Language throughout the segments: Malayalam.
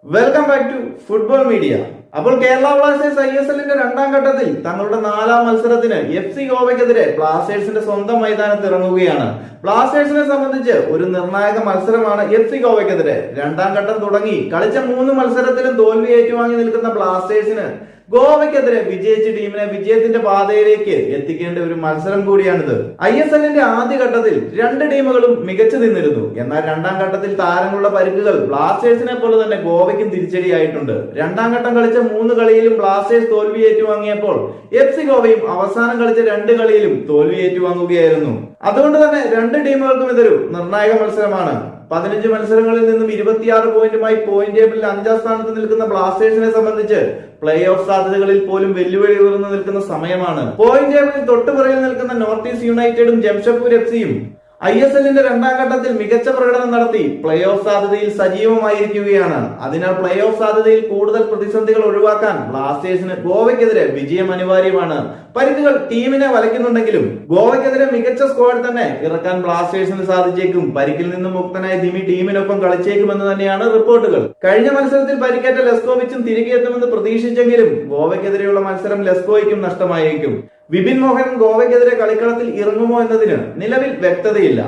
Welcome back to football media. അപ്പോൾ കേരള ബ്ലാസ്റ്റേഴ്സ് ISLന്റെ രണ്ടാം ഘട്ടത്തിൽ തങ്ങളുടെ നാലാം മത്സരത്തിന് FC ഗോവയ്ക്കെതിരെ ബ്ലാസ്റ്റേഴ്സിന്റെ സ്വന്തം മൈതാനത്ത് ഇറങ്ങുകയാണ്. ബ്ലാസ്റ്റേഴ്സിനെ സംബന്ധിച്ച് ഒരു നിർണായക മത്സരമാണ് FC ഗോവയ്ക്കെതിരെ. രണ്ടാം ഘട്ടം തുടങ്ങി കളിച്ച 3 മത്സരത്തിലും തോൽവി ഏറ്റുവാങ്ങി നിൽക്കുന്ന ബ്ലാസ്റ്റേഴ്സിന് ഗോവയ്ക്കെതിരെ വിജയിച്ച ടീമിനെ വിജയത്തിന്റെ പാതയിലേക്ക് എത്തിക്കേണ്ട ഒരു മത്സരം കൂടിയാണിത്. ISLന്റെ ആദ്യഘട്ടത്തിൽ 2 ടീമുകളും മികച്ചു നിന്നിരുന്നു. എന്നാൽ രണ്ടാം ഘട്ടത്തിൽ താരങ്ങളുടെ പരിക്കുകൾ ബ്ലാസ്റ്റേഴ്സിനെ പോലെ തന്നെ ഗോവയ്ക്കും തിരിച്ചടിയായിട്ടുണ്ട്. രണ്ടാം ഘട്ടം കളിച്ച 3 കളിയിലും ബ്ലാസ്റ്റേഴ്സ് തോൽവി ഏറ്റുവാങ്ങിയപ്പോൾ FC ഗോവയും അവസാനം കളിച്ച 2 കളിയിലും തോൽവി ഏറ്റുവാങ്ങുകയായിരുന്നു. അതുകൊണ്ട് തന്നെ 2 ടീമുകൾക്കും ഇതൊരു നിർണായക മത്സരമാണ്. 15 മത്സരങ്ങളിൽ നിന്നും 26 പോയിന്റുമായി പോയിന്റ് ടേബിളിൽ 5ാം സ്ഥാനത്ത് നിൽക്കുന്ന ബ്ലാസ്റ്റേഴ്സിനെ സംബന്ധിച്ച് പ്ലേ ഓഫ് സാധ്യതകളിൽ പോലും വെല്ലുവിളി ഉയർന്നു നിൽക്കുന്ന സമയമാണ്. പോയിന്റ് ടേബിളിൽ തൊട്ടുപിറകിൽ നിൽക്കുന്ന നോർത്ത് ഈസ്റ്റ് യുണൈറ്റഡും ജംഷഡ്പൂർ FCയും ISLന്റെ രണ്ടാം ഘട്ടത്തിൽ മികച്ച പ്രകടനം നടത്തി പ്ലേ ഓഫ് സാധ്യതയിൽ സജീവമായിരിക്കുകയാണ്. അതിനാൽ പ്ലേ ഓഫ് സാധ്യതയിൽ കൂടുതൽ പ്രതിസന്ധികൾ ഒഴിവാക്കാൻ ബ്ലാസ്റ്റേഴ്സിന് ഗോവയ്ക്കെതിരെ വിജയം അനിവാര്യമാണ്. പരിക്കുകൾ ടീമിനെ വലയ്ക്കുന്നുണ്ടെങ്കിലും ഗോവയ്ക്കെതിരെ മികച്ച സ്ക്വാഡ് തന്നെ ഇറക്കാൻ ബ്ലാസ്റ്റേഴ്സിന് സാധിച്ചേക്കും. പരിക്കിൽ നിന്നും മുക്തനായ ദിമി ടീമിനൊപ്പം കളിച്ചേക്കുമെന്ന് തന്നെയാണ് റിപ്പോർട്ടുകൾ. കഴിഞ്ഞ മത്സരത്തിൽ പരിക്കേറ്റ ലെസ്കോവിച്ചും തിരികെ എത്തുമെന്ന് പ്രതീക്ഷിച്ചെങ്കിലും ഗോവയ്ക്കെതിരെയുള്ള മത്സരം ലെസ്കോയ്ക്കും നഷ്ടമായേക്കും. വിപിൻ മോഹൻ ഗോവയ്ക്കെതിരെ കളിക്കളത്തിൽ ഇറങ്ങുമോ എന്നതിന് നിലവിൽ വ്യക്തതയില്ല.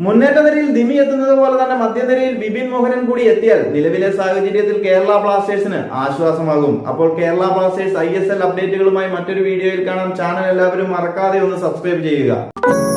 മുന്നേറ്റ നിരയിൽ ദിമി എത്തുന്നത് പോലെ തന്നെ മധ്യനിരയിൽ വിപിൻ മോഹനൻ കൂടി എത്തിയാൽ നിലവിലെ സാഹചര്യത്തിൽ കേരള ബ്ലാസ്റ്റേഴ്സിന് ആശ്വാസമാകും. അപ്പോൾ കേരള ബ്ലാസ്റ്റേഴ്സ് ISL അപ്ഡേറ്റുകളുമായി മറ്റൊരു വീഡിയോയിൽ കാണാം. ചാനൽ എല്ലാവരും മറക്കാതെ ഒന്ന് സബ്സ്ക്രൈബ് ചെയ്യുക.